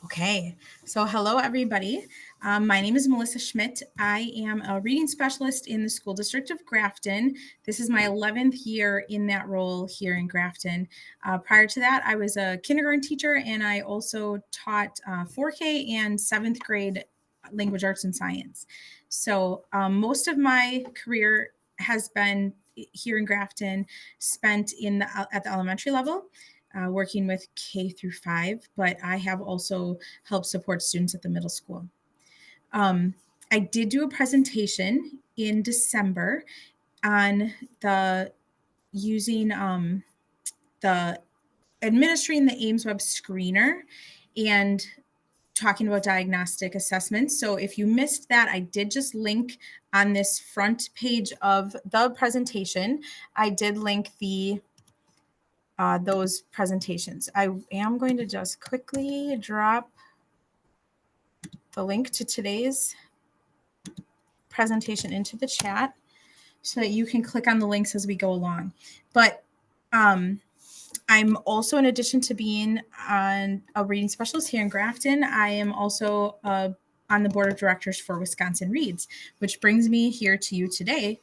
Okay, so hello everybody. My name is Melissa Schmidt. I am a reading specialist in the school district of Grafton. This is my 11th year in that role here in Grafton. Prior to that, I was a kindergarten teacher and I also taught 4K and 7th grade language arts and science. So most of my career has been here in Grafton, spent at the elementary level. Working with K through 5, but I have also helped support students at the middle school. I did do a presentation in December on the using the administering the aimsweb screener and talking about diagnostic assessments. So if you missed that, I did just link on this front page of the presentation. I did link those presentations. I am going to just quickly drop the link to today's presentation into the chat so that you can click on the links as we go along. But I'm also, in addition to being a reading specialist here in Grafton, I am also on the board of directors for Wisconsin Reads, which brings me here to you today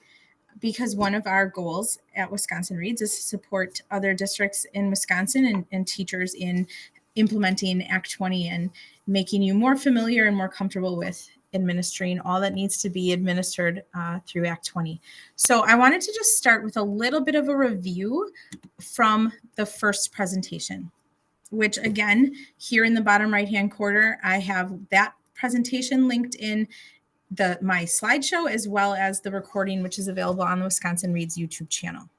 because one of our goals at Wisconsin Reads is to support other districts in Wisconsin and teachers in implementing Act 20 and making you more familiar and more comfortable with administering all that needs to be administered through Act 20. So I wanted to just start with a little bit of a review from the first presentation, which again, here in the bottom right-hand corner, I have that presentation linked in my slideshow as well as the recording, which is available on the Wisconsin Reads YouTube channel.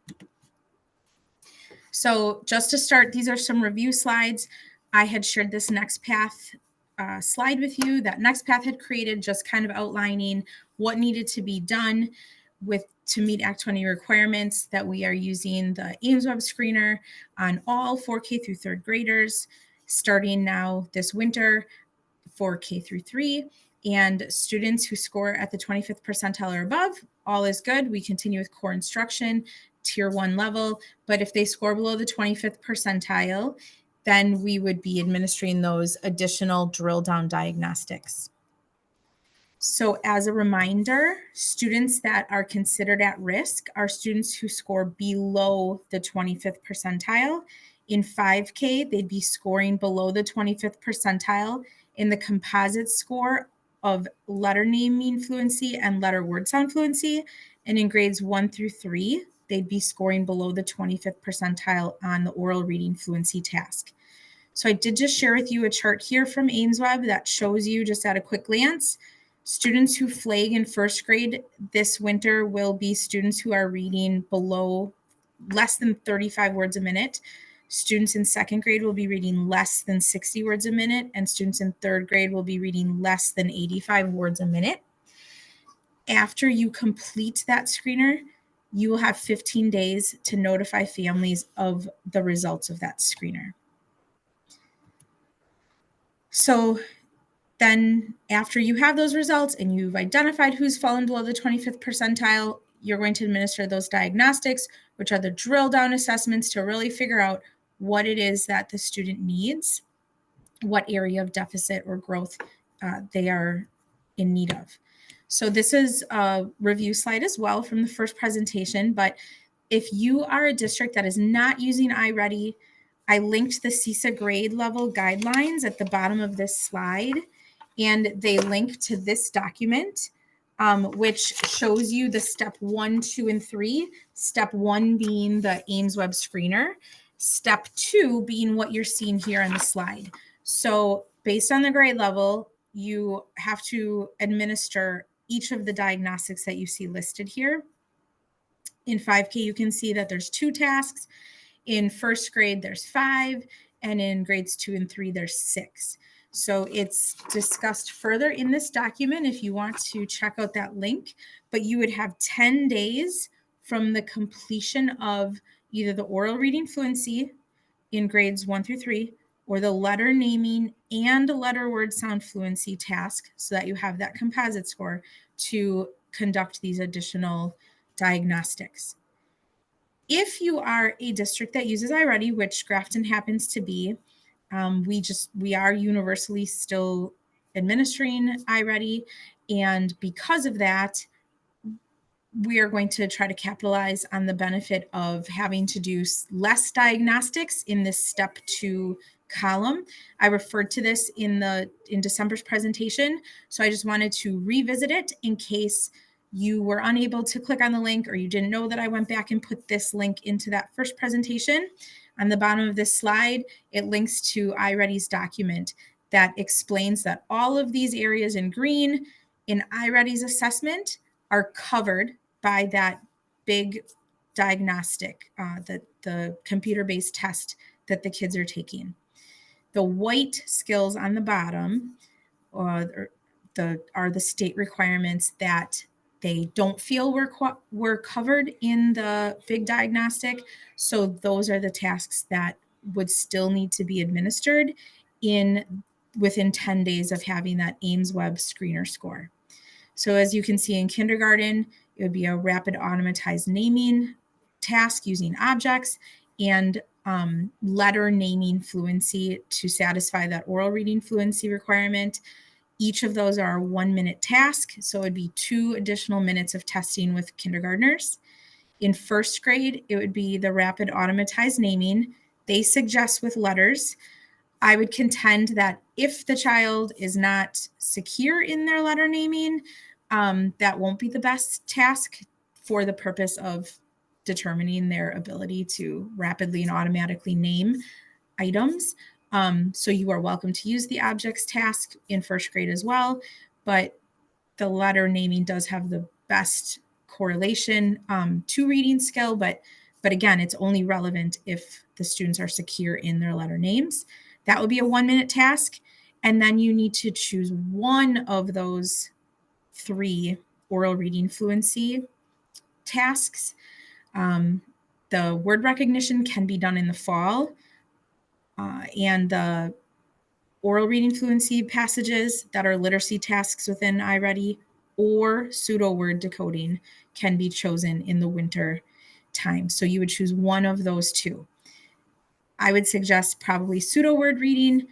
So just to start, these are some review slides. I had shared this Nextpath slide with you that Nextpath had created, just kind of outlining what needed to be done to meet Act 20 requirements, that we are using the aimsweb screener on all 4K through 3rd graders, starting now this winter for K through 3. And students who score at the 25th percentile or above, all is good. We continue with core instruction, tier 1 level. But if they score below the 25th percentile, then we would be administering those additional drill down diagnostics. So as a reminder, students that are considered at risk are students who score below the 25th percentile. In 5K, they'd be scoring below the 25th percentile in the composite score of letter naming fluency and letter word sound fluency. And in grades 1 through 3, they'd be scoring below the 25th percentile on the oral reading fluency task. So I did just share with you a chart here from aimsweb that shows you just at a quick glance. Students who flag in 1st grade this winter will be students who are reading below less than 35 words a minute. Students in 2nd grade will be reading less than 60 words a minute, and students in 3rd grade will be reading less than 85 words a minute. After you complete that screener, you will have 15 days to notify families of the results of that screener. So then after you have those results and you've identified who's fallen below the 25th percentile, you're going to administer those diagnostics, which are the drill down assessments to really figure out what it is that the student needs, what area of deficit or growth they are in need of. So this is a review slide as well from the first presentation, but if you are a district that is not using iReady, I linked the CISA grade level guidelines at the bottom of this slide, and they link to this document, which shows you the step 1, 2, and 3. Step 1 being the aimsweb screener. Step 2 being what you're seeing here on the slide. So based on the grade level, you have to administer each of the diagnostics that you see listed here. In 5K, you can see that there's 2 tasks. In 1st grade, there's 5. And in grades 2 and 3, there's 6. So it's discussed further in this document if you want to check out that link. But you would have 10 days from the completion of either the oral reading fluency in grades 1 through 3 or the letter naming and letter word sound fluency task, so that you have that composite score to conduct these additional diagnostics. If you are a district that uses iReady, which Grafton happens to be, We are universally still administering iReady, and because of that, we are going to try to capitalize on the benefit of having to do less diagnostics in this step 2 column. I referred to this in December's presentation, so I just wanted to revisit it in case you were unable to click on the link or you didn't know that I went back and put this link into that first presentation. On the bottom of this slide, it links to iReady's document that explains that all of these areas in green in iReady's assessment are covered by that big diagnostic, the computer-based test that the kids are taking. The white skills on the bottom are the state requirements that they don't feel were covered in the big diagnostic. So those are the tasks that would still need to be administered within 10 days of having that aimsweb screener score. So as you can see in kindergarten, it would be a rapid automatized naming task using objects and letter naming fluency to satisfy that oral reading fluency requirement. Each of those are a 1-minute task, so it would be 2 additional minutes of testing with kindergartners. In first grade, it would be the rapid automatized naming. They suggest with letters. I would contend that if the child is not secure in their letter naming, that won't be the best task for the purpose of determining their ability to rapidly and automatically name items. So you are welcome to use the objects task in first grade as well, but the letter naming does have the best correlation to reading skill, but again, it's only relevant if the students are secure in their letter names. That would be a 1-minute task. And then you need to choose one of those 3 oral reading fluency tasks. The word recognition can be done in the fall, and the oral reading fluency passages that are literacy tasks within iReady or pseudo word decoding can be chosen in the winter time. So you would choose one of those 2. I would suggest probably pseudo word reading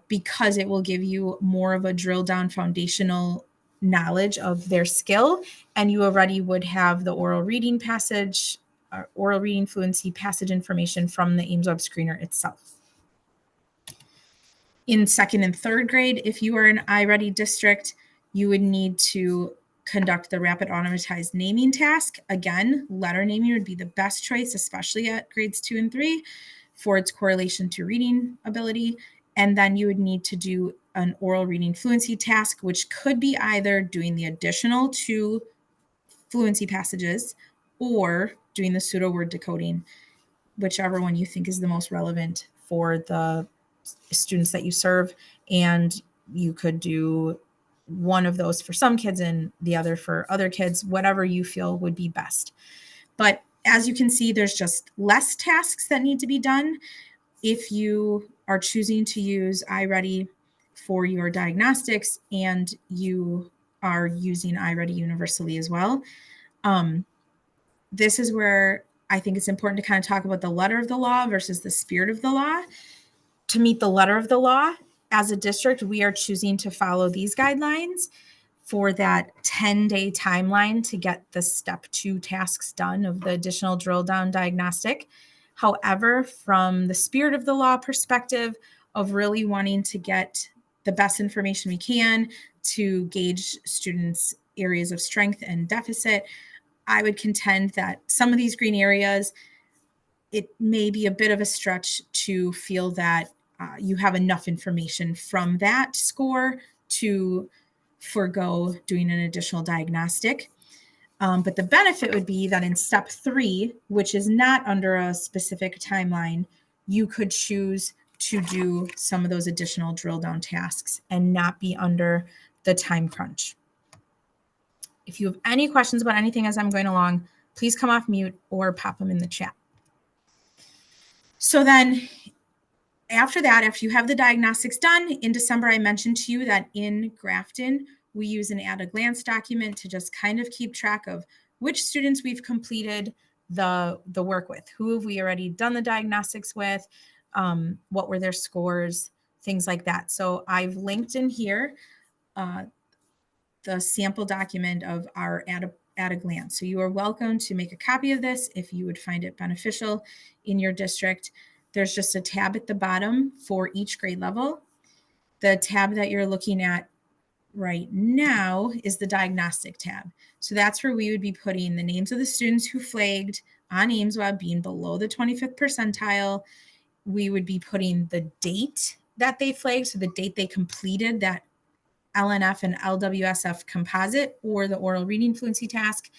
because it will give you more of a drill down foundational knowledge of their skill, and you already would have the oral reading passage, oral reading fluency passage information from the aimsweb screener itself. In second and third grade, if you are an iReady district, you would need to conduct the rapid automatized naming task. Again, letter naming would be the best choice, especially at grades 2 and 3 for its correlation to reading ability. And then you would need to do an oral reading fluency task, which could be either doing the additional 2 fluency passages or doing the pseudo word decoding, whichever one you think is the most relevant for the students that you serve. And you could do one of those for some kids and the other for other kids, whatever you feel would be best. But as you can see, there's just less tasks that need to be done if you are choosing to use iReady for your diagnostics and you are using iReady universally as well. This is where I think it's important to kind of talk about the letter of the law versus the spirit of the law. To meet the letter of the law, as a district, we are choosing to follow these guidelines for that 10-day timeline to get the step 2 tasks done of the additional drill down diagnostic. However, from the spirit of the law perspective of really wanting to get the best information we can to gauge students' areas of strength and deficit, I would contend that some of these green areas, it may be a bit of a stretch to feel that you have enough information from that score to forego doing an additional diagnostic. But the benefit would be that in step 3, which is not under a specific timeline, you could choose to do some of those additional drill down tasks and not be under the time crunch. If you have any questions about anything as I'm going along, please come off mute or pop them in the chat. So then after that, after you have the diagnostics done, in December, I mentioned to you that in Grafton, we use an at-a-glance document to just kind of keep track of which students we've completed the work with, who have we already done the diagnostics with, what were their scores, things like that. So I've linked in here the sample document of our at a glance. So you are welcome to make a copy of this if you would find it beneficial in your district. There's just a tab at the bottom for each grade level. The tab that you're looking at right now is the diagnostic tab. So that's where we would be putting the names of the students who flagged on aimsweb being below the 25th percentile. We would be putting the date that they flagged, so the date they completed that LNF and LWSF composite or the oral reading fluency task.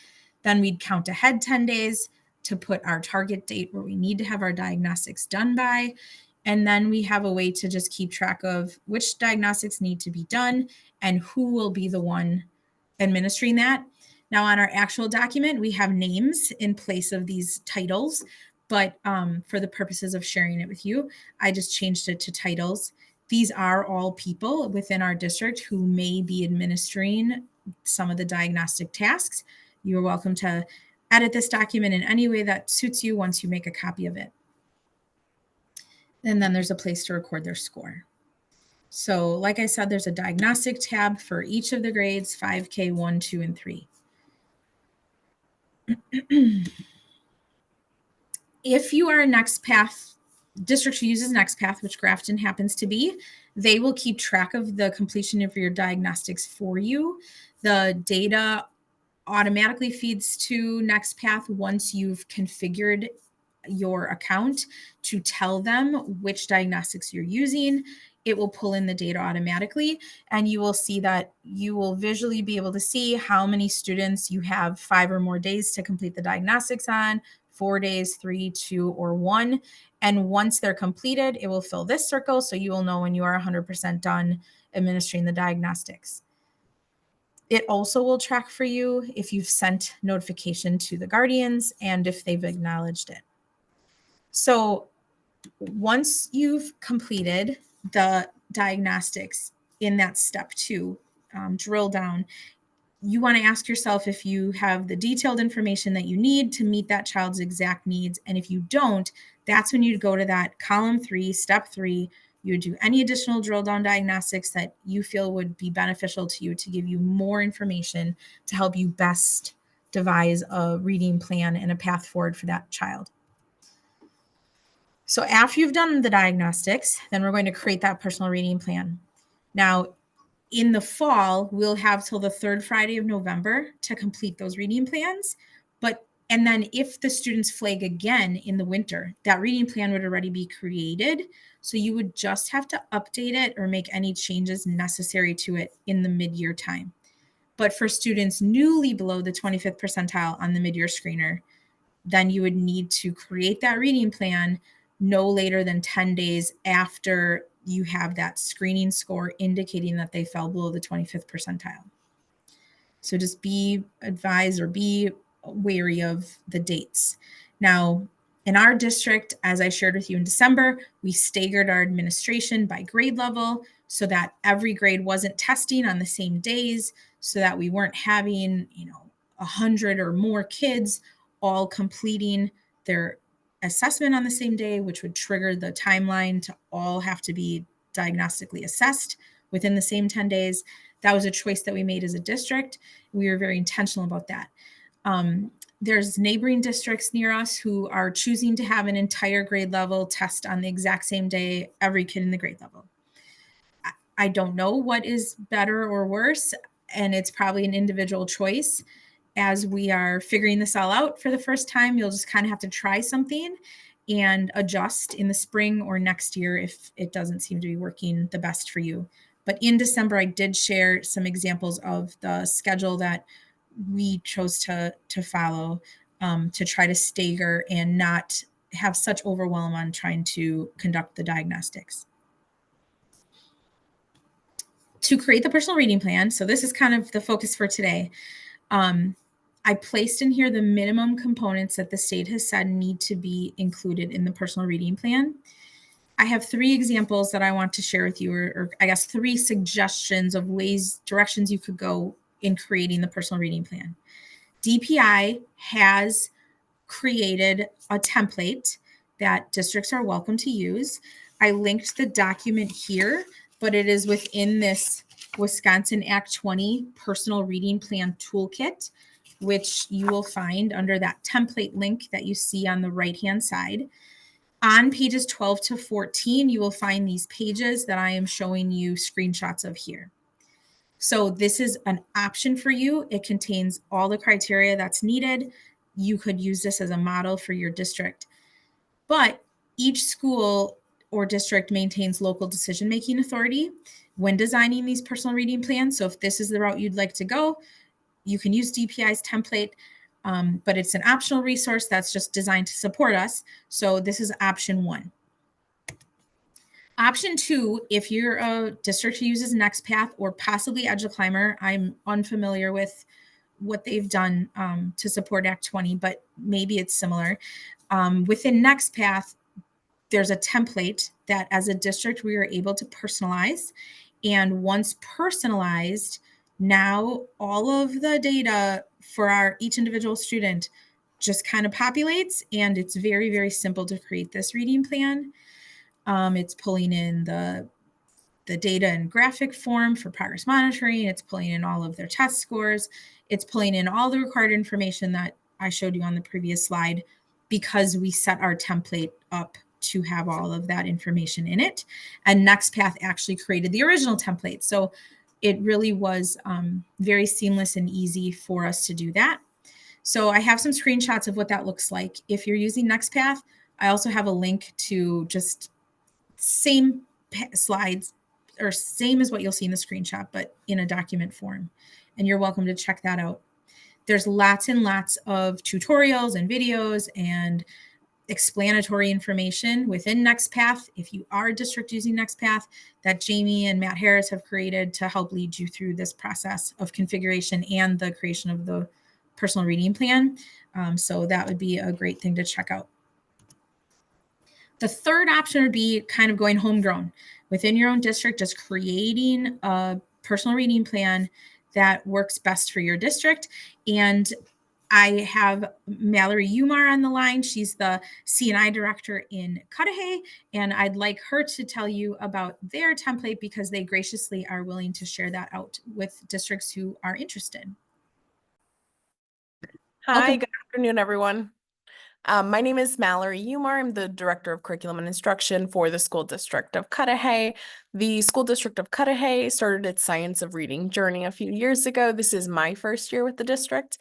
Then we'd count ahead 10 days to put our target date where we need to have our diagnostics done by. And then we have a way to just keep track of which diagnostics need to be done and who will be the one administering that. Now, on our actual document, we have names in place of these titles, but for the purposes of sharing it with you, I just changed it to titles. These are all people within our district who may be administering some of the diagnostic tasks. You're welcome to edit this document in any way that suits you once you make a copy of it. And then there's a place to record their score. So like I said, there's a diagnostic tab for each of the grades, 5K, 1, 2, and 3. If you are a Nextpath district who uses Nextpath, which Grafton happens to be, they will keep track of the completion of your diagnostics for you. The data automatically feeds to Nextpath once you've configured your account to tell them which diagnostics you're using. It will pull in the data automatically, and you will see that you will visually be able to see how many students you have 5 or more days to complete the diagnostics on, 4 days, 3, 2, or 1. And once they're completed, it will fill this circle, so you will know when you are 100% done administering the diagnostics. It also will track for you if you've sent notification to the guardians and if they've acknowledged it. So once you've completed the diagnostics in that step 2, drill down, you want to ask yourself if you have the detailed information that you need to meet that child's exact needs. And if you don't, that's when you'd go to that column 3, step 3. You would do any additional drill down diagnostics that you feel would be beneficial to you to give you more information to help you best devise a reading plan and a path forward for that child. So after you've done the diagnostics, then we're going to create that personal reading plan. Now, in the fall, we'll have till the 3rd Friday of November to complete those reading plans. And then if the students flag again in the winter, that reading plan would already be created. So you would just have to update it or make any changes necessary to it in the mid-year time. But for students newly below the 25th percentile on the mid-year screener, then you would need to create that reading plan no later than 10 days after you have that screening score indicating that they fell below the 25th percentile. So just be advised or be wary of the dates. Now, in our district, as I shared with you in December, we staggered our administration by grade level so that every grade wasn't testing on the same days, so that we weren't having, 100 or more kids all completing their assessment on the same day, which would trigger the timeline to all have to be diagnostically assessed within the same 10 days. That was a choice that we made as a district. We were very intentional about that. There's neighboring districts near us who are choosing to have an entire grade level test on the exact same day, every kid in the grade level. I don't know what is better or worse, and it's probably an individual choice. As we are figuring this all out for the first time, you'll just kind of have to try something and adjust in the spring or next year if it doesn't seem to be working the best for you. But in December, I did share some examples of the schedule that we chose to follow to try to stagger and not have such overwhelm on trying to conduct the diagnostics. To create the personal reading plan, so this is kind of the focus for today, I placed in here the minimum components that the state has said need to be included in the personal reading plan. I have 3 examples that I want to share with you, or I guess 3 suggestions of directions you could go in creating the personal reading plan. DPI has created a template that districts are welcome to use. I linked the document here, but it is within this Wisconsin Act 20 Personal Reading Plan Toolkit, which you will find under that template link that you see on the right-hand side. On pages 12 to 14, you will find these pages that I am showing you screenshots of here. So this is an option for you. It contains all the criteria that's needed. You could use this as a model for your district. But each school or district maintains local decision-making authority when designing these personal reading plans. So if this is the route you'd like to go, you can use DPI's template, but it's an optional resource that's just designed to support us. So this is option 1. Option 2, if you're a district who uses Nextpath or possibly EduClimber, I'm unfamiliar with what they've done to support Act 20, but maybe it's similar. Within Nextpath, there's a template that as a district we are able to personalize. And once personalized, now all of the data for each individual student just kind of populates, and it's very, very simple to create this reading plan. It's pulling in the data in graphic form for progress monitoring. It's pulling in all of their test scores. It's pulling in all the required information that I showed you on the previous slide, because we set our template up to have all of that information in it. And Nextpath actually created the original template. So it really was very seamless and easy for us to do that. So I have some screenshots of what that looks like. If you're using Nextpath, I also have a link to just same slides, or same as what you'll see in the screenshot, but in a document form. And you're welcome to check that out. There's lots and lots of tutorials and videos and explanatory information within Nextpath, if you are a district using Nextpath, that Jamie and Matt Harris have created to help lead you through this process of configuration and the creation of the personal reading plan. So that would be a great thing to check out. The third option would be kind of going homegrown within your own district, just creating a personal reading plan that works best for your district. And I have Mallory Umar on the line. She's the C&I director in Cudahy, and I'd like her to tell you about their template because they graciously are willing to share that out with districts who are interested. Hi, Welcome. good afternoon, everyone. My name is Mallory Umar. I'm the Director of Curriculum and Instruction for the School District of Cudahy. The School District of Cudahy started its Science of Reading journey a few years ago. This is my first year with the district.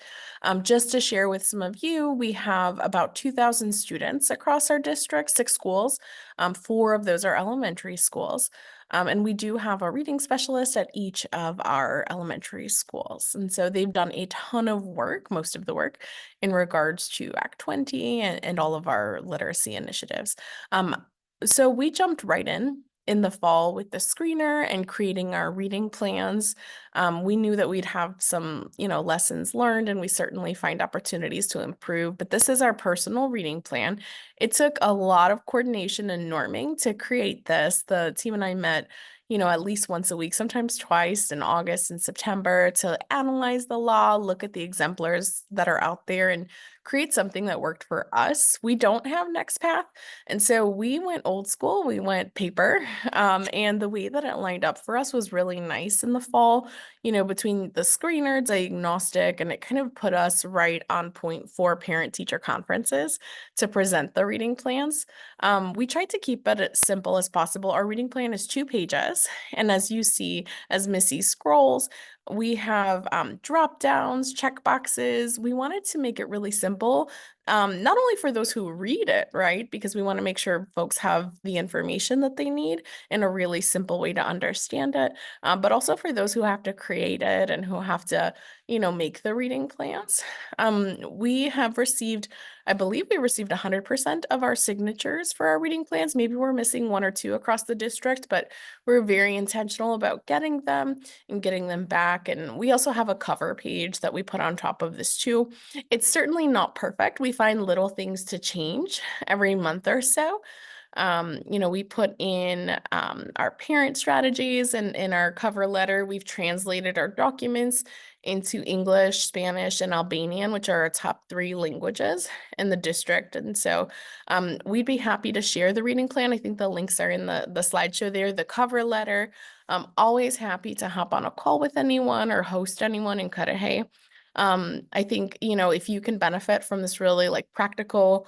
Just to share with some of you, we have about 2,000 students across our district, 6 schools. 4 of those are elementary schools. And we do have a reading specialist at each of our elementary schools. And so they've done a ton of work, most of the work, in regards to Act 20 and all of our literacy initiatives. So we jumped right in the fall with the screener and creating our reading plans. We knew that we'd have some, lessons learned, and we certainly find opportunities to improve, but this is our personal reading plan. It took a lot of coordination and norming to create this. The team and I met at least once a week, sometimes twice in August and September to analyze the law, look at the exemplars that are out there and create something that worked for us. We don't have Nextpath. And so we went old school, we went paper. And the way that it lined up for us was really nice in the fall, between the screener, diagnostic, and it kind of put us right on point for parent-teacher conferences to present the reading plans. We tried to keep it as simple as possible. Our reading plan is 2 pages. And as you see, as Missy scrolls, we have drop downs, check boxes. We wanted to make it really simple, not only for those who read it, right? Because we want to make sure folks have the information that they need in a really simple way to understand it, but also for those who have to create it and who have to, make the reading plans. We have received, I believe we received 100% of our signatures for our reading plans. Maybe we're missing 1 or 2 across the district, but we're very intentional about getting them and getting them back. And we also have a cover page that we put on top of this too. It's certainly not perfect. We find little things to change every month or so, We put in our parent strategies and in our cover letter, we've translated our documents into English, Spanish, and Albanian, which are our top 3 languages in the district. And so we'd be happy to share the reading plan. I think the links are in the slideshow there, the cover letter. Always happy to hop on a call with anyone or host anyone in Cudahy. I think, if you can benefit from this really like practical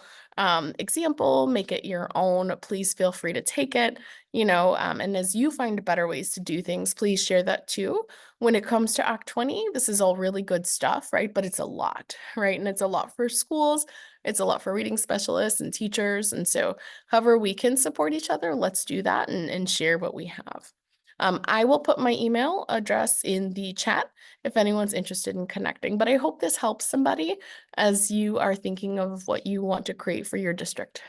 example, make it your own, please feel free to take it, and as you find better ways to do things, please share that too. When it comes to Act 20, this is all really good stuff, right? But it's a lot, right? And it's a lot for schools. It's a lot for reading specialists and teachers. And so however we can support each other, let's do that and share what we have. I will put my email address in the chat if anyone's interested in connecting, but I hope this helps somebody as you are thinking of what you want to create for your district.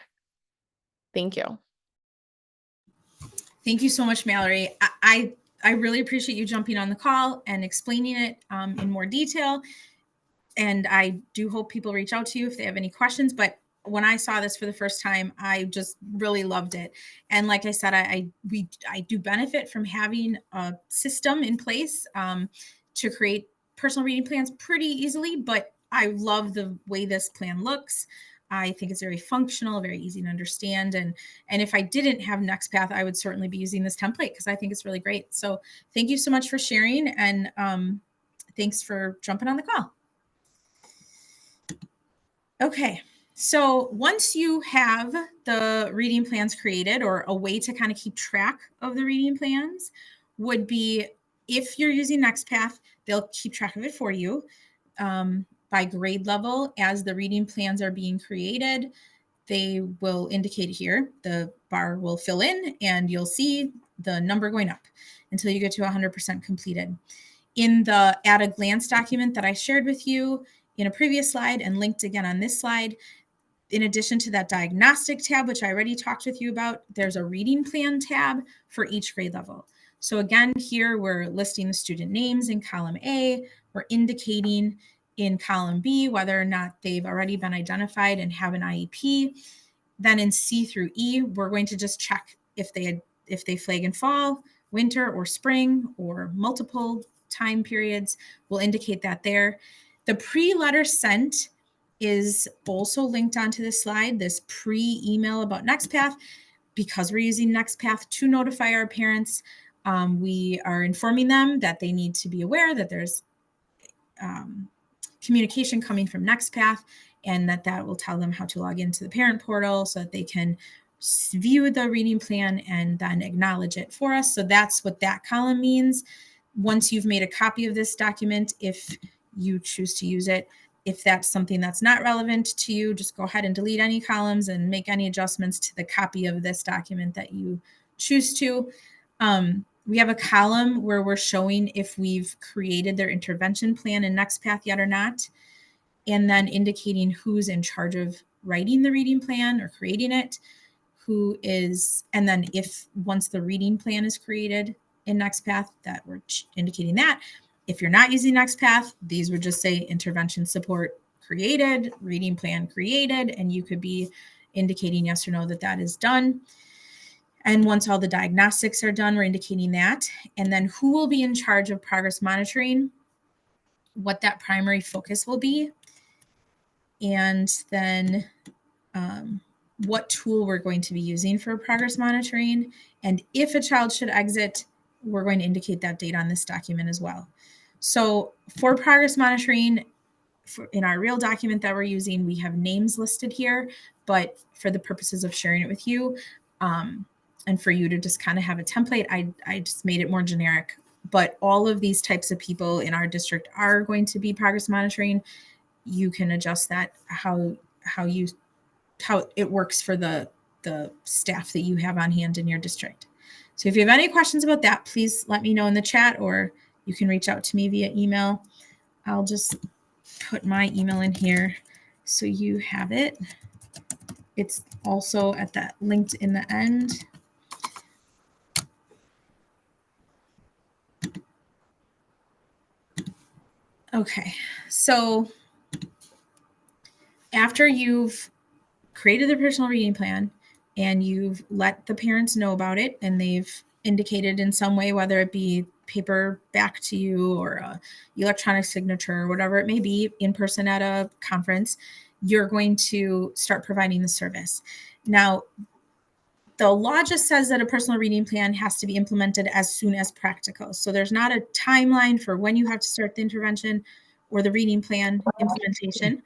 Thank you. Thank you so much, Mallory. I really appreciate you jumping on the call and explaining it in more detail. And I do hope people reach out to you if they have any questions. But when I saw this for the first time, I just really loved it. And like I said, I do benefit from having a system in place to create personal reading plans pretty easily. But I love the way this plan looks. I think it's very functional, very easy to understand. And if I didn't have Nextpath, I would certainly be using this template because I think it's really great. So thank you so much for sharing. And thanks for jumping on the call. Okay, so once you have the reading plans created, or a way to kind of keep track of the reading plans would be, if you're using Nextpath, they'll keep track of it for you by grade level. As the reading plans are being created, they will indicate here, the bar will fill in and you'll see the number going up until you get to 100% completed. In the at a glance document that I shared with you in a previous slide and linked again on this slide, in addition to that diagnostic tab, which I already talked with you about, there's a reading plan tab for each grade level. So again, here we're listing the student names in column A. We're indicating in column B whether or not they've already been identified and have an IEP. Then in C through E, we're going to just check if they flag and fall, winter or spring, or multiple time periods. We'll indicate that there. The pre-letter sent is also linked onto this slide, this pre-email about Nextpath. Because we're using Nextpath to notify our parents, we are informing them that they need to be aware that there's communication coming from Nextpath, and that will tell them how to log into the parent portal so that they can view the reading plan and then acknowledge it for us. So that's what that column means. Once you've made a copy of this document, if you choose to use it, if that's something that's not relevant to you, just go ahead and delete any columns and make any adjustments to the copy of this document that you choose to. We have a column where we're showing if we've created their intervention plan in Nextpath yet or not, and then indicating who's in charge of writing the reading plan or creating it, and then if once the reading plan is created in Nextpath, that we're indicating that. If you're not using Nextpath, these would just say intervention support created, reading plan created, and you could be indicating yes or no that is done. And once all the diagnostics are done, we're indicating that. And then who will be in charge of progress monitoring, what that primary focus will be, and then what tool we're going to be using for progress monitoring. And if a child should exit, we're going to indicate that date on this document as well. So for progress monitoring, in our real document that we're using, we have names listed here, but for the purposes of sharing it with you, and for you to just kind of have a template, I just made it more generic. But all of these types of people in our district are going to be progress monitoring. You can adjust that how it works for the staff that you have on hand in your district. So if you have any questions about that, please let me know in the chat, or you can reach out to me via email. I'll just put my email in here so you have it. It's also at that linked in the end. Okay, so after you've created the personal reading plan, and you've let the parents know about it, and they've indicated in some way, whether it be paper back to you or a electronic signature or whatever it may be, in person at a conference, you're going to start providing the service. Now, the law just says that a personal reading plan has to be implemented as soon as practical. So there's not a timeline for when you have to start the intervention or the reading plan implementation,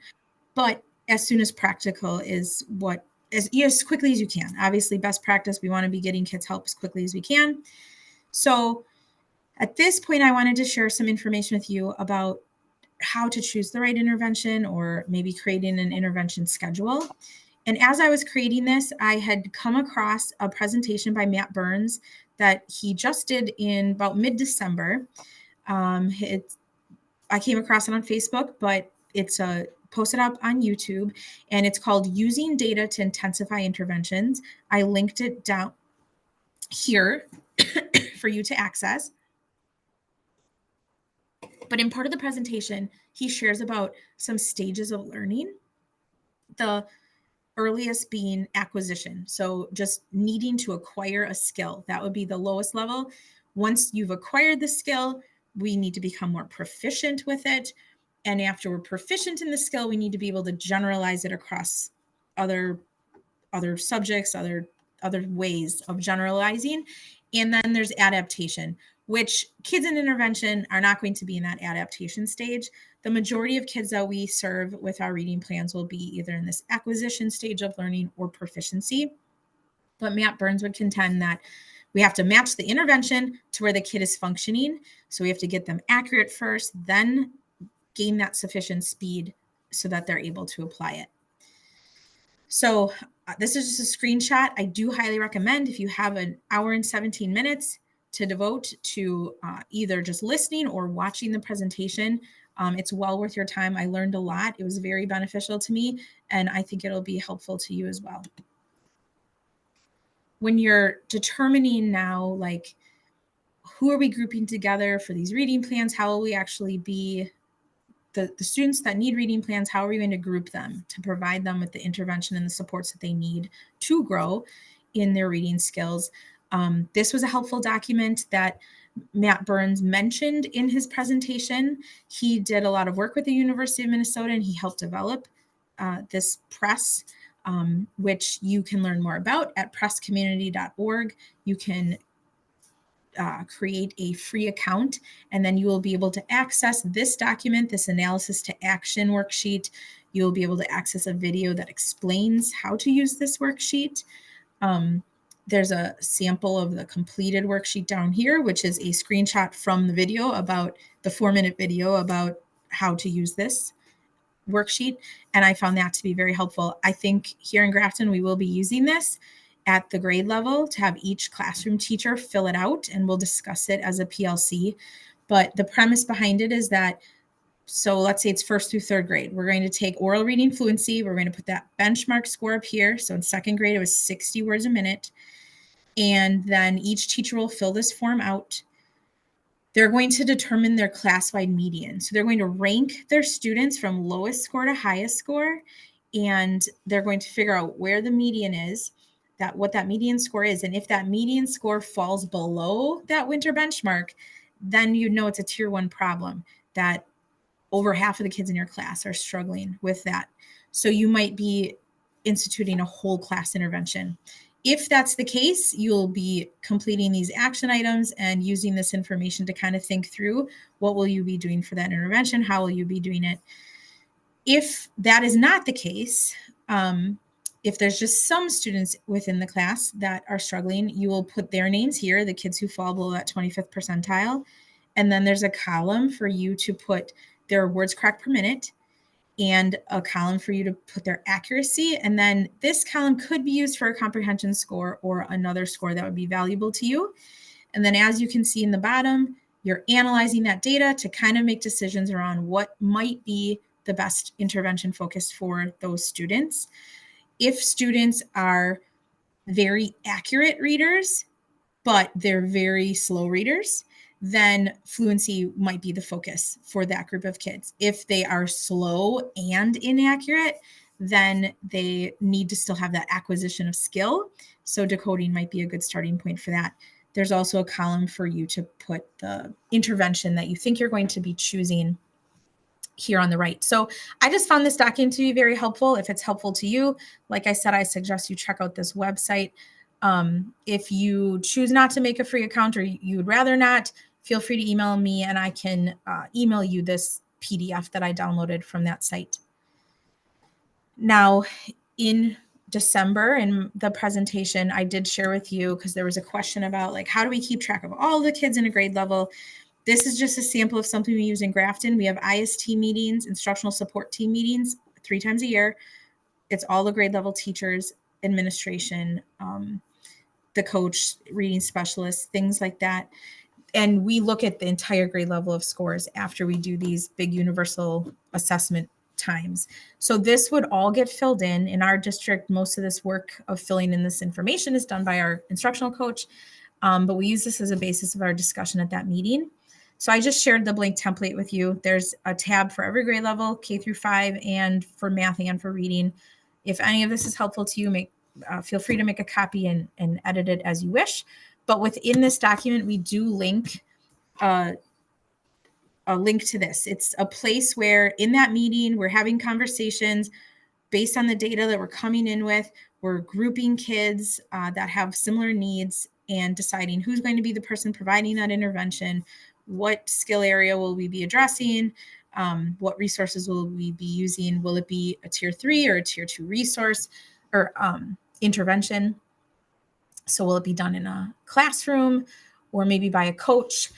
but as soon as practical is what, as quickly as you can. Obviously, best practice, we want to be getting kids help as quickly as we can. So at this point, I wanted to share some information with you about how to choose the right intervention, or maybe creating an intervention schedule. And as I was creating this, I had come across a presentation by Matt Burns that he just did in about mid-December. I came across it on Facebook, but it's posted up on YouTube, and it's called Using Data to Intensify Interventions. I linked it down here for you to access. But in part of the presentation, he shares about some stages of learning. The earliest being acquisition. So just needing to acquire a skill, that would be the lowest level. Once you've acquired the skill, we need to become more proficient with it. And after we're proficient in the skill, we need to be able to generalize it across other subjects, other ways of generalizing. And then there's adaptation, which kids in intervention are not going to be in that adaptation stage. The majority of kids that we serve with our reading plans will be either in this acquisition stage of learning or proficiency. But Matt Burns would contend that we have to match the intervention to where the kid is functioning. So we have to get them accurate first, then gain that sufficient speed so that they're able to apply it. So this is just a screenshot. I do highly recommend, if you have an hour and 17 minutes to devote to either just listening or watching the presentation, it's well worth your time. I learned a lot. It was very beneficial to me, and I think it'll be helpful to you as well. When you're determining now, like, who are we grouping together for these reading plans? How will we actually be the students that need reading plans? How are we going to group them to provide them with the intervention and the supports that they need to grow in their reading skills? This was a helpful document that Matt Burns mentioned in his presentation. He did a lot of work with the University of Minnesota, and he helped develop this press, which you can learn more about at presscommunity.org. You can create a free account, and then you will be able to access this document, this analysis to action worksheet. You'll be able to access a video that explains how to use this worksheet. There's a sample of the completed worksheet down here, which is a screenshot from the video, about the 4-minute video about how to use this worksheet. And I found that to be very helpful. I think here in Grafton, we will be using this at the grade level to have each classroom teacher fill it out, and we'll discuss it as a PLC. But the premise behind it is that, so let's say it's 1st through 3rd grade. We're going to take oral reading fluency. We're going to put that benchmark score up here. So in 2nd grade, it was 60 words a minute. And then each teacher will fill this form out. They're going to determine their class-wide median. So they're going to rank their students from lowest score to highest score, and they're going to figure out where the median is, what that median score is. And if that median score falls below that winter benchmark, then you know it's a tier 1 problem, that over half of the kids in your class are struggling with that. So you might be instituting a whole class intervention. If that's the case, you'll be completing these action items and using this information to kind of think through, what will you be doing for that intervention? How will you be doing it? If that is not the case, if there's just some students within the class that are struggling, you will put their names here, the kids who fall below that 25th percentile. And then there's a column for you to put their words correct per minute, and a column for you to put their accuracy. And then this column could be used for a comprehension score or another score that would be valuable to you. And then, as you can see in the bottom, you're analyzing that data to kind of make decisions around what might be the best intervention focus for those students. If students are very accurate readers, but they're very slow readers, then fluency might be the focus for that group of kids. If they are slow and inaccurate, then they need to still have that acquisition of skill. So decoding might be a good starting point for that. There's also a column for you to put the intervention that you think you're going to be choosing here on the right. So I just found this document to be very helpful. If it's helpful to you, like I said, I suggest you check out this website. If you choose not to make a free account or you would rather not, feel free to email me and I can email you this PDF that I downloaded from that site. Now, in December in the presentation, I did share with you, because there was a question about like, how do we keep track of all the kids in a grade level? This is just a sample of something we use in Grafton. We have IST meetings, instructional support team meetings 3 times a year. It's all the grade level teachers, administration, the coach, reading specialists, things like that. And we look at the entire grade level of scores after we do these big universal assessment times. So this would all get filled in our district. Most of this work of filling in this information is done by our instructional coach, but we use this as a basis of our discussion at that meeting. So I just shared the blank template with you. There's a tab for every grade level, K through 5, and for math and for reading. If any of this is helpful to you, feel free to make a copy and edit it as you wish. But within this document, we do link a link to this. It's a place where in that meeting, we're having conversations based on the data that we're coming in with. We're grouping kids that have similar needs and deciding who's going to be the person providing that intervention, what skill area will we be addressing, what resources will we be using, will it be a tier 3 or a tier 2 resource or intervention. So will it be done in a classroom or maybe by a coach?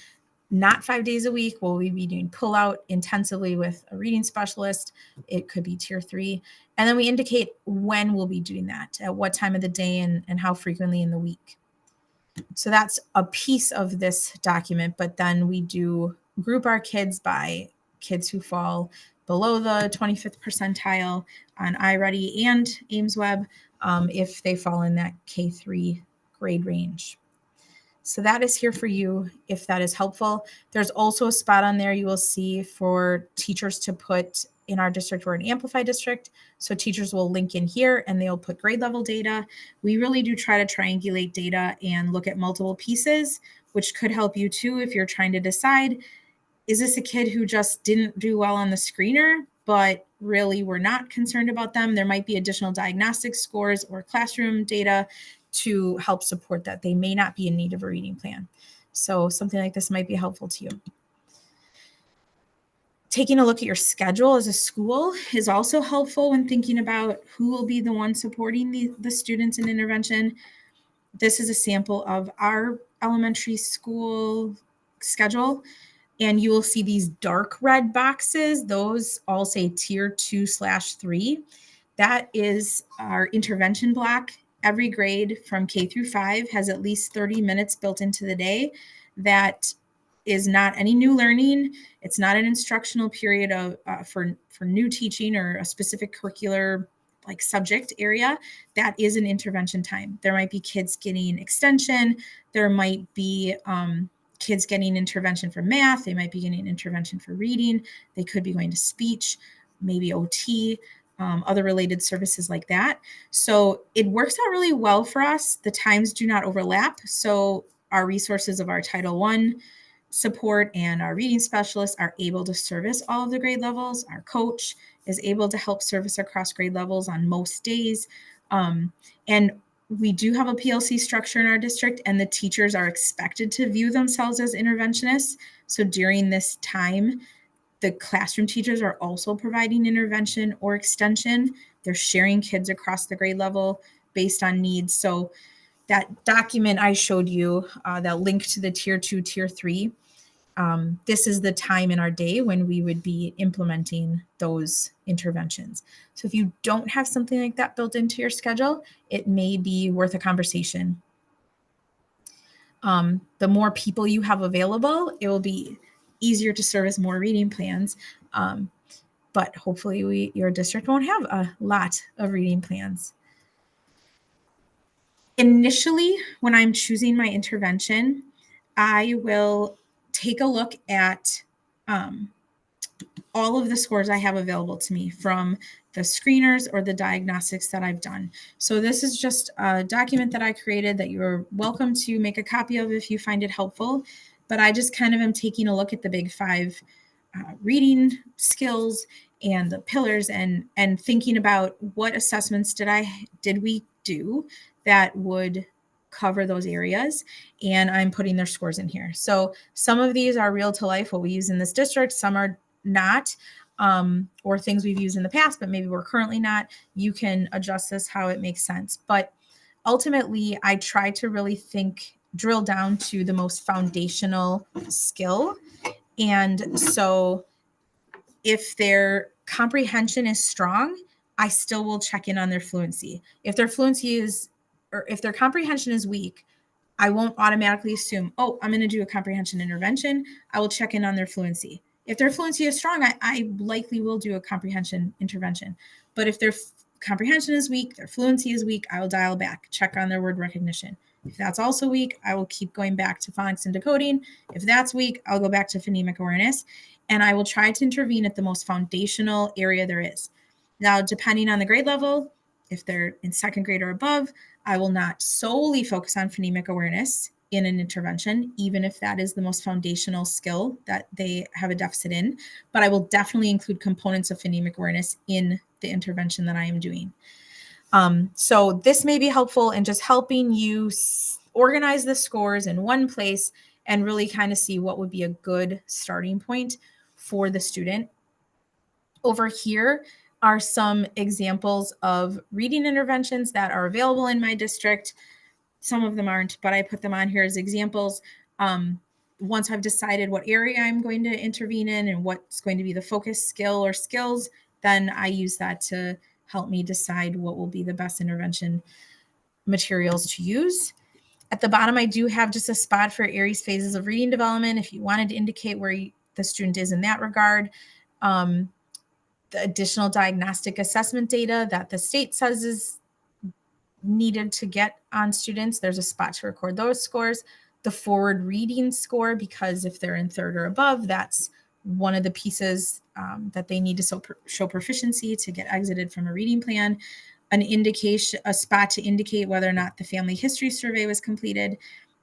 Not 5 days a week. Will we be doing pull out intensively with a reading specialist? It could be tier 3. And then we indicate when we'll be doing that, at what time of the day and how frequently in the week. So that's a piece of this document, but then we do group our kids by kids who fall below the 25th percentile on iReady and aimsweb if they fall in that K3 grade range. So that is here for you if that is helpful. There's also a spot on there you will see for teachers to put in our district. We're an Amplify district. So teachers will link in here and they'll put grade level data. We really do try to triangulate data and look at multiple pieces, which could help you too if you're trying to decide, is this a kid who just didn't do well on the screener, but really we're not concerned about them? There might be additional diagnostic scores or classroom data to help support that. They may not be in need of a reading plan. So something like this might be helpful to you. Taking a look at your schedule as a school is also helpful when thinking about who will be the one supporting the students in intervention. This is a sample of our elementary school schedule. And you will see these dark red boxes. Those all say tier 2/3. That is our intervention block. Every grade from K through 5 has at least 30 minutes built into the day. That is not any new learning. It's not an instructional period of for new teaching or a specific curricular like subject area. That is an intervention time. There might be kids getting extension. There might be kids getting intervention for math. They might be getting intervention for reading. They could be going to speech, maybe OT, other related services like that. So it works out really well for us. The times do not overlap. So our resources of our Title I support and our reading specialists are able to service all of the grade levels. Our coach is able to help service across grade levels on most days. And we do have a PLC structure in our district, and the teachers are expected to view themselves as interventionists. So during this time, the classroom teachers are also providing intervention or extension. They're sharing kids across the grade level based on needs. So that document I showed you, that link to the tier 2, tier 3, this is the time in our day when we would be implementing those interventions. So if you don't have something like that built into your schedule, it may be worth a conversation. The more people you have available, it will be easier to service more reading plans. But hopefully your district won't have a lot of reading plans. Initially, when I'm choosing my intervention, I will take a look at all of the scores I have available to me from the screeners or the diagnostics that I've done. So this is just a document that I created that you're welcome to make a copy of if you find it helpful. But I just kind of am taking a look at the big five reading skills and the pillars, and thinking about what assessments did we do that would cover those areas, and I'm putting their scores in here. So some of these are real to life, what we use in this district, some are not, or things we've used in the past, but maybe we're currently not. You can adjust this how it makes sense. But ultimately, I try to really drill down to the most foundational skill. And so if their comprehension is strong, I still will check in on their fluency. If their fluency is, or if their comprehension is weak, I won't automatically assume, oh, I'm going to do a comprehension intervention. I will check in on their fluency. If their fluency is strong, I likely will do a comprehension intervention. But if their comprehension is weak, their fluency is weak, I will dial back, check on their word recognition. If that's also weak, I will keep going back to phonics and decoding. If that's weak, I'll go back to phonemic awareness, and I will try to intervene at the most foundational area there is. Now, depending on the grade level, if they're in second grade or above, I will not solely focus on phonemic awareness in an intervention, even if that is the most foundational skill that they have a deficit in, but I will definitely include components of phonemic awareness in the intervention that I am doing. So this may be helpful in just helping you organize the scores in one place and really kind of see what would be a good starting point for the student. Over here are some examples of reading interventions that are available in my district. Some of them aren't, but I put them on here as examples. Once I've decided what area I'm going to intervene in and what's going to be the focus skill or skills, then I use that to help me decide what will be the best intervention materials to use. At the bottom, I do have just a spot for Aries phases of reading development if you wanted to indicate where the student is in that regard. The additional diagnostic assessment data that the state says is needed to get on students, there's a spot to record those scores. The forward reading score, because if they're in third or above, that's one of the pieces that they need to show proficiency to get exited from a reading plan. A spot to indicate whether or not the family history survey was completed,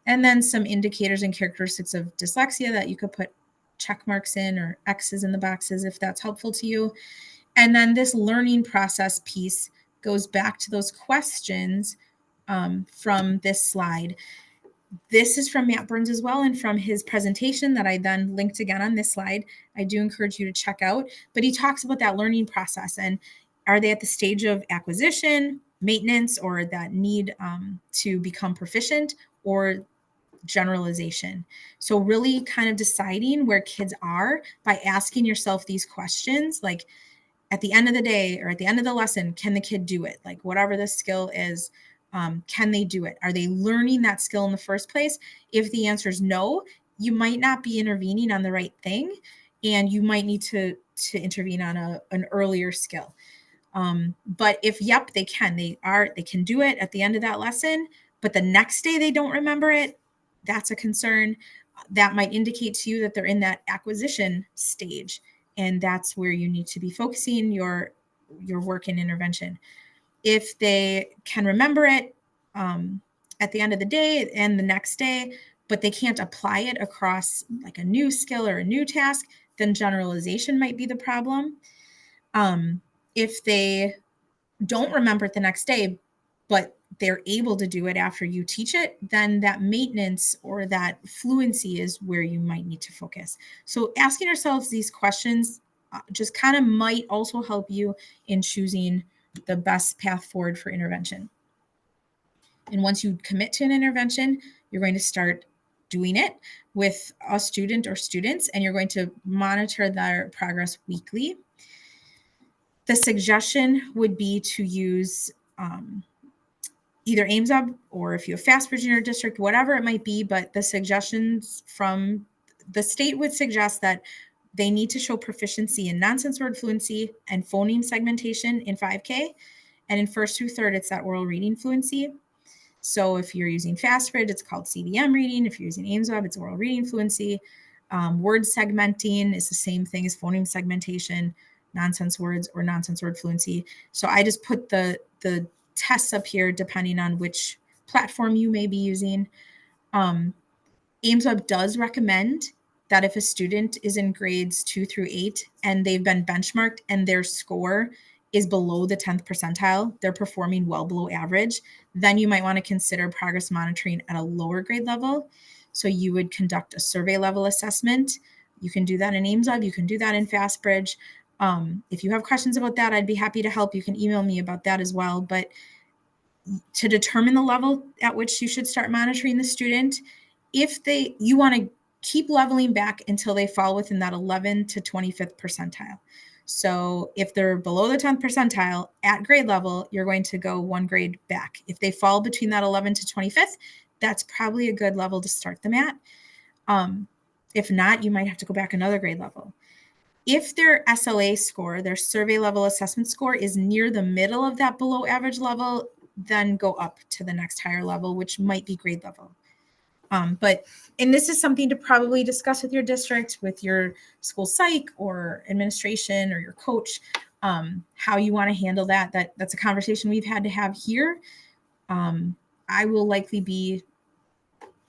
and then some indicators and characteristics of dyslexia that you could put check marks in or X's in the boxes if that's helpful to you. And then this learning process piece goes back to those questions from this slide. This is from Matt Burns as well, and from his presentation that I then linked again on this slide. I do encourage you to check out, but he talks about that learning process, and are they at the stage of acquisition, maintenance, or that need to become proficient, or generalization. So really kind of deciding where kids are by asking yourself these questions, like at the end of the day or at the end of the lesson, can the kid do it? Like whatever the skill is, can they do it? Are they learning that skill in the first place? If the answer is no, you might not be intervening on the right thing, and you might need to intervene on an earlier skill. But if, yep, they can do it at the end of that lesson, but the next day they don't remember it, that's a concern. That might indicate to you that they're in that acquisition stage. And that's where you need to be focusing your work in intervention. If they can remember it at the end of the day and the next day, but they can't apply it across like a new skill or a new task, then generalization might be the problem. If they don't remember it the next day, but they're able to do it after you teach it, then that maintenance or that fluency is where you might need to focus. So asking yourselves these questions just kind of might also help you in choosing the best path forward for intervention. And once you commit to an intervention, you're going to start doing it with a student or students, and you're going to monitor their progress weekly. The suggestion would be to use either aimsweb, or if you have FastBridge in your district, whatever it might be, but the suggestions from the state would suggest that they need to show proficiency in nonsense word fluency and phoneme segmentation in 5K. And in first through third, it's that oral reading fluency. So if you're using FastBridge, it's called CVM reading. If you're using aimsweb, it's oral reading fluency. Word segmenting is the same thing as phoneme segmentation. nonsense words, or nonsense word fluency. So I just put the tests up here depending on which platform you may be using. aimsweb does recommend that if a student is in grades 2 through 8 and they've been benchmarked and their score is below the 10th percentile, they're performing well below average, then you might want to consider progress monitoring at a lower grade level. So you would conduct a survey level assessment. You can do that in aimsweb. You can do that in FastBridge. If you have questions about that, I'd be happy to help. You can email me about that as well. But to determine the level at which you should start monitoring the student, you want to keep leveling back until they fall within that 11 to 25th percentile. So if they're below the 10th percentile at grade level, you're going to go one grade back. If they fall between that 11 to 25th, that's probably a good level to start them at. If not, you might have to go back another grade level. If their SLA score, their survey level assessment score, is near the middle of that below average level, then go up to the next higher level, which might be grade level. And this is something to probably discuss with your district, with your school psych or administration or your coach, how you want to handle that. That's a conversation we've had to have here. I will likely be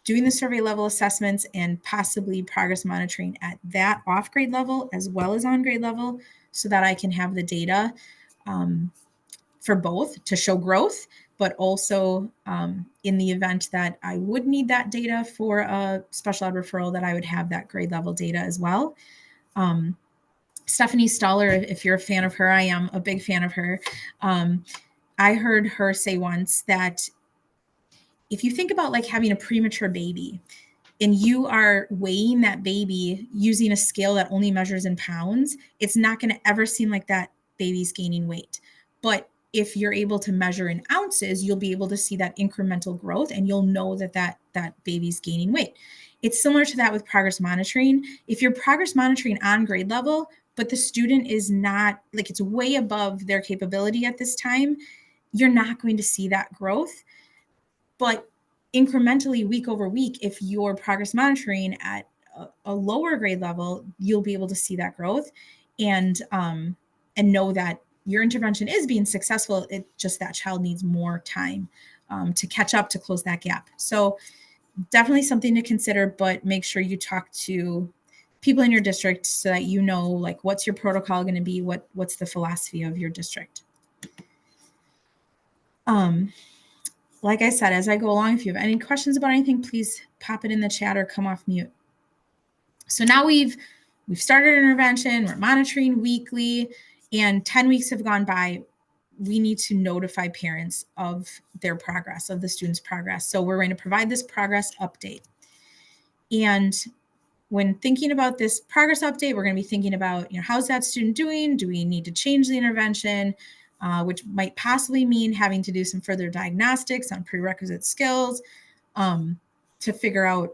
doing the survey level assessments and possibly progress monitoring at that off grade level as well as on grade level, so that I can have the data for both to show growth, but also in the event that I would need that data for a special ed referral, that I would have that grade level data as well. Stephanie Stoller, if you're a fan of her, I am a big fan of her. I heard her say once that if you think about like having a premature baby and you are weighing that baby using a scale that only measures in pounds, it's not going to ever seem like that baby's gaining weight. But if you're able to measure in ounces, you'll be able to see that incremental growth, and you'll know that baby's gaining weight. It's similar to that with progress monitoring. If you're progress monitoring on grade level, but the student is not, like, it's way above their capability at this time, you're not going to see that growth. But incrementally, week over week, if you're progress monitoring at a lower grade level, you'll be able to see that growth and know that your intervention is being successful. It just, that child needs more time to catch up, to close that gap. So definitely something to consider, but make sure you talk to people in your district so that you know, like, what's your protocol going to be, what's the philosophy of your district. Like I said, as I go along, if you have any questions about anything, please pop it in the chat or come off mute. So now we've started intervention, we're monitoring weekly, and 10 weeks have gone by. We need to notify parents of their progress, of the student's progress. So we're going to provide this progress update. And when thinking about this progress update, we're going to be thinking about, how's that student doing? Do we need to change the intervention? Which might possibly mean having to do some further diagnostics on prerequisite skills to figure out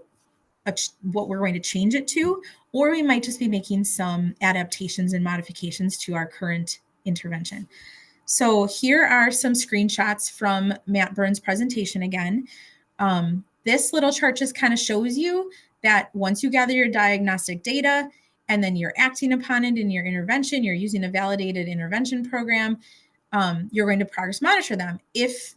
what we're going to change it to, or we might just be making some adaptations and modifications to our current intervention. So here are some screenshots from Matt Burns' presentation again. This little chart just kind of shows you that once you gather your diagnostic data and then you're acting upon it in your intervention, you're using a validated intervention program, you're going to progress monitor them. If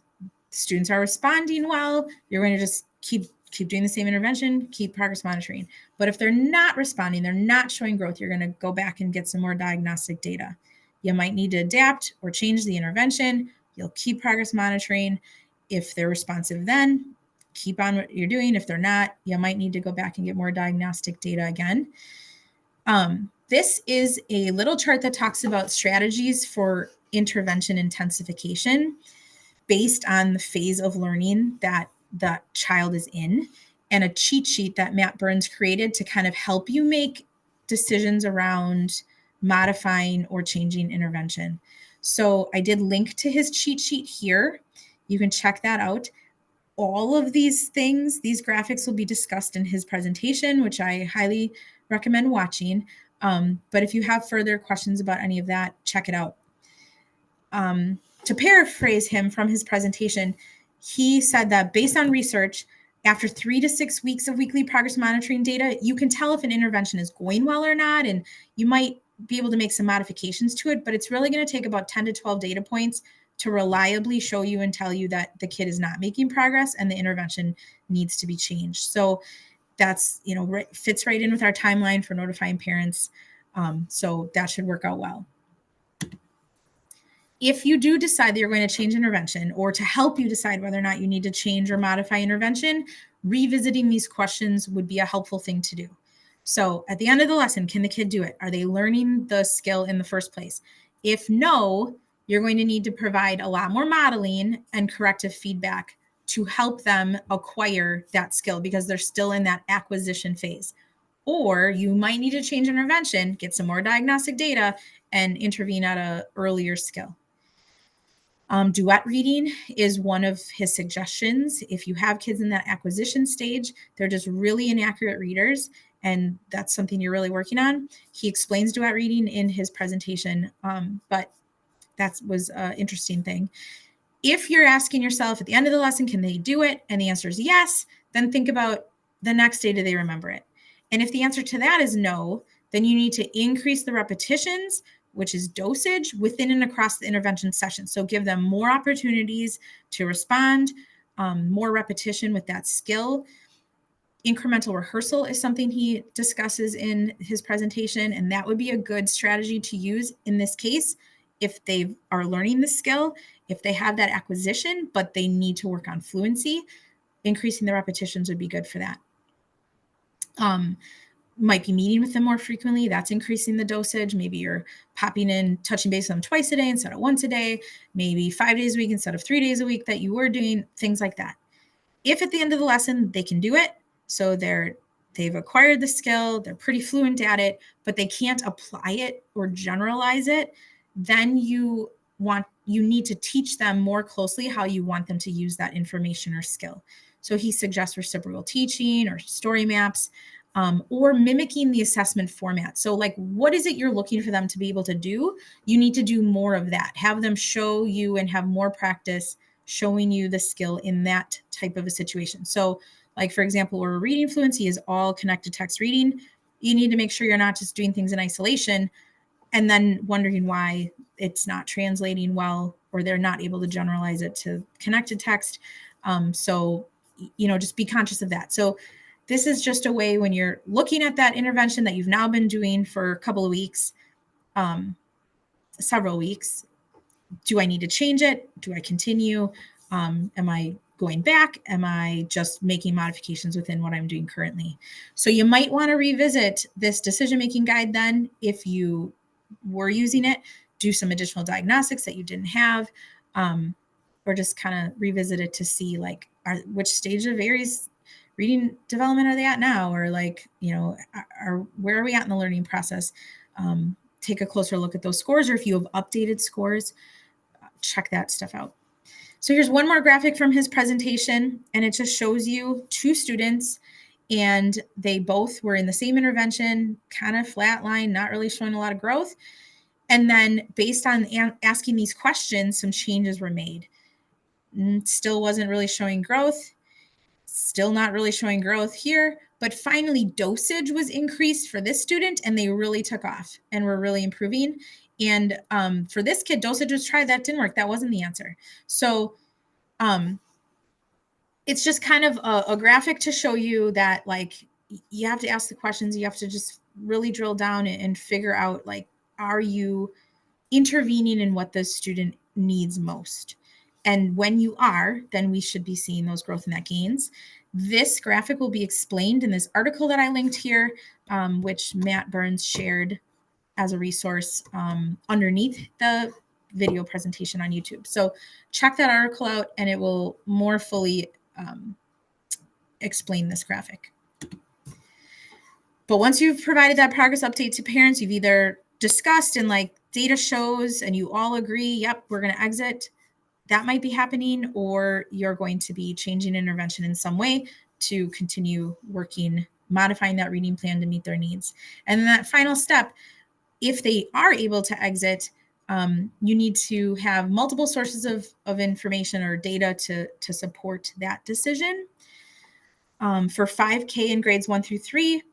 students are responding well, you're going to just keep doing the same intervention, keep progress monitoring. But if they're not responding, they're not showing growth, you're going to go back and get some more diagnostic data. You might need to adapt or change the intervention. You'll keep progress monitoring. If they're responsive, then keep on what you're doing. If they're not, you might need to go back and get more diagnostic data again. This is a little chart that talks about strategies for intervention intensification based on the phase of learning that the child is in, and a cheat sheet that Matt Burns created to kind of help you make decisions around modifying or changing intervention. So I did link to his cheat sheet here. You can check that out. All of these things, these graphics, will be discussed in his presentation, which I highly recommend watching. But if you have further questions about any of that, check it out. To paraphrase him from his presentation, he said that based on research, after 3 to 6 weeks of weekly progress monitoring data, you can tell if an intervention is going well or not. And you might be able to make some modifications to it, but it's really going to take about 10 to 12 data points to reliably show you and tell you that the kid is not making progress and the intervention needs to be changed. So that's, fits right in with our timeline for notifying parents. So that should work out well. If you do decide that you're going to change intervention, or to help you decide whether or not you need to change or modify intervention, revisiting these questions would be a helpful thing to do. So at the end of the lesson, can the kid do it? Are they learning the skill in the first place? If no, you're going to need to provide a lot more modeling and corrective feedback to help them acquire that skill, because they're still in that acquisition phase. Or you might need to change intervention, get some more diagnostic data, and intervene at an earlier skill. Duet reading is one of his suggestions. If you have kids in that acquisition stage, they're just really inaccurate readers, and that's something you're really working on. He explains duet reading in his presentation, but that was an interesting thing. If you're asking yourself at the end of the lesson, can they do it? And the answer is yes, then think about the next day, do they remember it? And if the answer to that is no, then you need to increase the repetitions, which is dosage, within and across the intervention session. So give them more opportunities to respond, more repetition with that skill. Incremental rehearsal is something he discusses in his presentation, and that would be a good strategy to use in this case if they are learning the skill, if they have that acquisition, but they need to work on fluency. Increasing the repetitions would be good for that. Might be meeting with them more frequently. That's increasing the dosage. Maybe you're popping in, touching base with them twice a day instead of once a day, maybe 5 days a week instead of 3 days a week that you were doing, things like that. If at the end of the lesson they can do it, so they've acquired the skill, they're pretty fluent at it, but they can't apply it or generalize it, then you need to teach them more closely how you want them to use that information or skill. So he suggests reciprocal teaching or story maps, or mimicking the assessment format. So like, what is it you're looking for them to be able to do? You need to do more of that. Have them show you and have more practice showing you the skill in that type of a situation. So like, for example, where reading fluency is all connected text reading, you need to make sure you're not just doing things in isolation and then wondering why it's not translating well, or they're not able to generalize it to connected text. So, just be conscious of that. So this is just a way, when you're looking at that intervention that you've now been doing for a couple of weeks, several weeks, do I need to change it? Do I continue? Am I going back? Am I just making modifications within what I'm doing currently? So you might want to revisit this decision-making guide then, if you were using it, do some additional diagnostics that you didn't have, or just kind of revisit it to see like, which stage of Aries reading development are they at now? Or like, where are we at in the learning process? Take a closer look at those scores, or if you have updated scores, check that stuff out. So here's one more graphic from his presentation, and it just shows you two students, and they both were in the same intervention, kind of flat line, not really showing a lot of growth. And then based on asking these questions, some changes were made. Still wasn't really showing growth. Still not really showing growth here, but finally dosage was increased for this student, and they really took off and were really improving. And for this kid, dosage was tried. That didn't work. That wasn't the answer. So it's just kind of a graphic to show you that, like, you have to ask the questions. You have to just really drill down and figure out, like, are you intervening in what the student needs most? And when you are, then we should be seeing those growth and net gains. This graphic will be explained in this article that I linked here, which Matt Burns shared as a resource underneath the video presentation on YouTube. So check that article out, and it will more fully explain this graphic. But once you've provided that progress update to parents, you've either discussed and like data shows and you all agree, yep, we're going to exit, that might be happening, or you're going to be changing intervention in some way to continue working, modifying that reading plan to meet their needs. And then that final step, if they are able to exit, you need to have multiple sources of information or data to support that decision. For 5K in grades 1 through 3,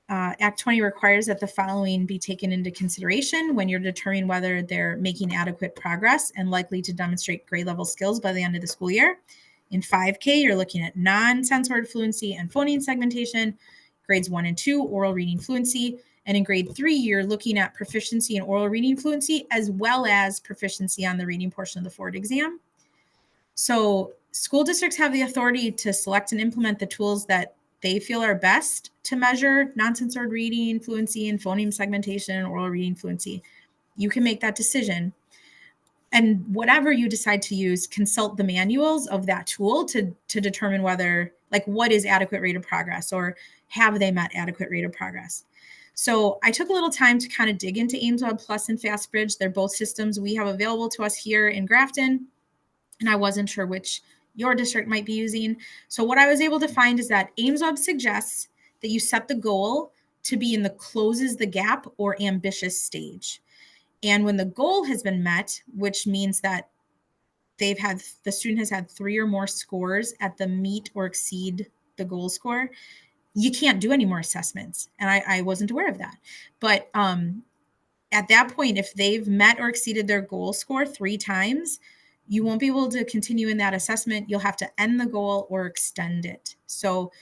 Act 20 requires that the following be taken into consideration when you're determining whether they're making adequate progress and likely to demonstrate grade level skills by the end of the school year. In 5K, you're looking at non-sense word fluency and phoneme segmentation, grades 1 and 2, oral reading fluency. And in grade 3, you're looking at proficiency in oral reading fluency as well as proficiency on the reading portion of the Ford exam. So school districts have the authority to select and implement the tools that they feel are best to measure nonsense word reading fluency and phoneme segmentation and oral reading fluency. You can make that decision. And whatever you decide to use, consult the manuals of that tool to determine whether, like, what is adequate rate of progress, or have they met adequate rate of progress. So I took a little time to kind of dig into aimsweb Plus and FastBridge. They're both systems we have available to us here in Grafton, and I wasn't sure which your district might be using. So what I was able to find is that aimsweb suggests that you set the goal to be in the closes the gap or ambitious stage. And when the goal has been met, which means that the student has had 3 or more scores at the meet or exceed the goal score, you can't do any more assessments. And I wasn't aware of that. But at that point, if they've met or exceeded their goal score 3 times, you won't be able to continue in that assessment. You'll have to end the goal or extend it. So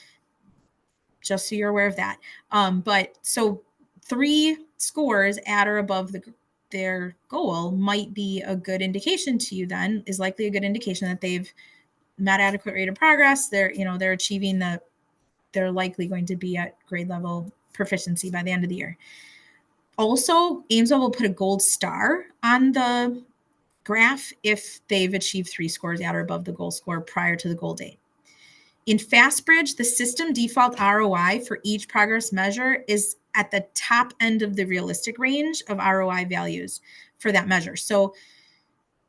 just so you're aware of that. But so 3 scores at or above their goal might be a good indication to you, then is likely a good indication that they've met adequate rate of progress. They're achieving they're likely going to be at grade level proficiency by the end of the year. Also, aimsweb will put a gold star on the graph if they've achieved 3 scores at or above the goal score prior to the goal date. In FastBridge, the system default ROI for each progress measure is at the top end of the realistic range of ROI values for that measure. So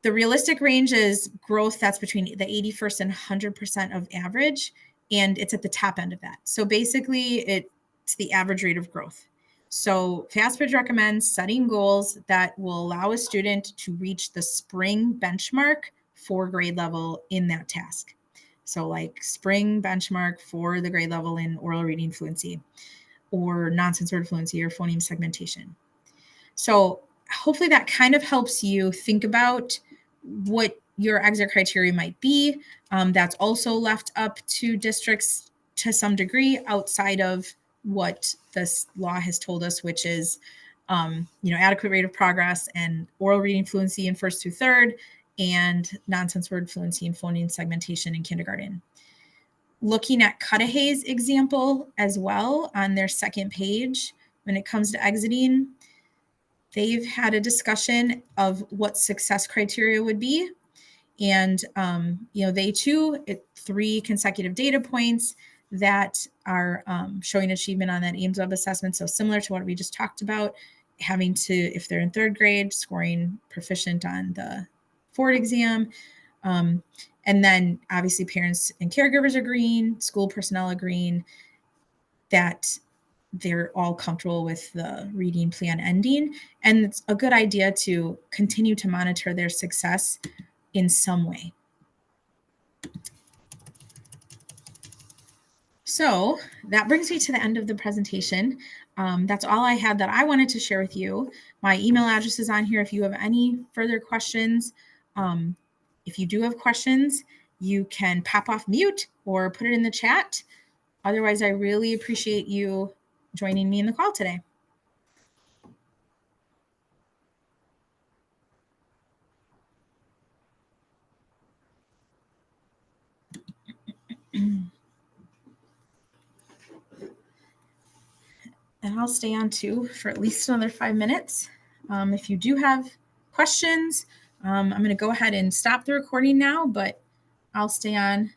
the realistic range is growth that's between the 81st and 100% of average, and it's at the top end of that. So basically, it's the average rate of growth. So FastBridge recommends setting goals that will allow a student to reach the spring benchmark for grade level in that task. So like spring benchmark for the grade level in oral reading fluency or nonsense word fluency or phoneme segmentation. So hopefully that kind of helps you think about what your exit criteria might be. That's also left up to districts to some degree outside of what this law has told us, which is adequate rate of progress and oral reading fluency in first through third, and nonsense word fluency and phoneme segmentation in kindergarten. Looking at Cudahy's example as well on their second page, when it comes to exiting, they've had a discussion of what success criteria would be. And, they too, 3 consecutive data points that are showing achievement on that aimsweb assessment. So similar to what we just talked about, having to, if they're in 3rd grade, scoring proficient on the Ford exam. And then obviously parents and caregivers agreeing, school personnel agreeing that they're all comfortable with the reading plan ending. And it's a good idea to continue to monitor their success in some way. So that brings me to the end of the presentation. That's all I had that I wanted to share with you. My email address is on here if you have any further questions. If you do have questions, you can pop off mute or put it in the chat. Otherwise, I really appreciate you joining me in the call today. And I'll stay on too for at least another 5 minutes. If you do have questions, I'm going to go ahead and stop the recording now, but I'll stay on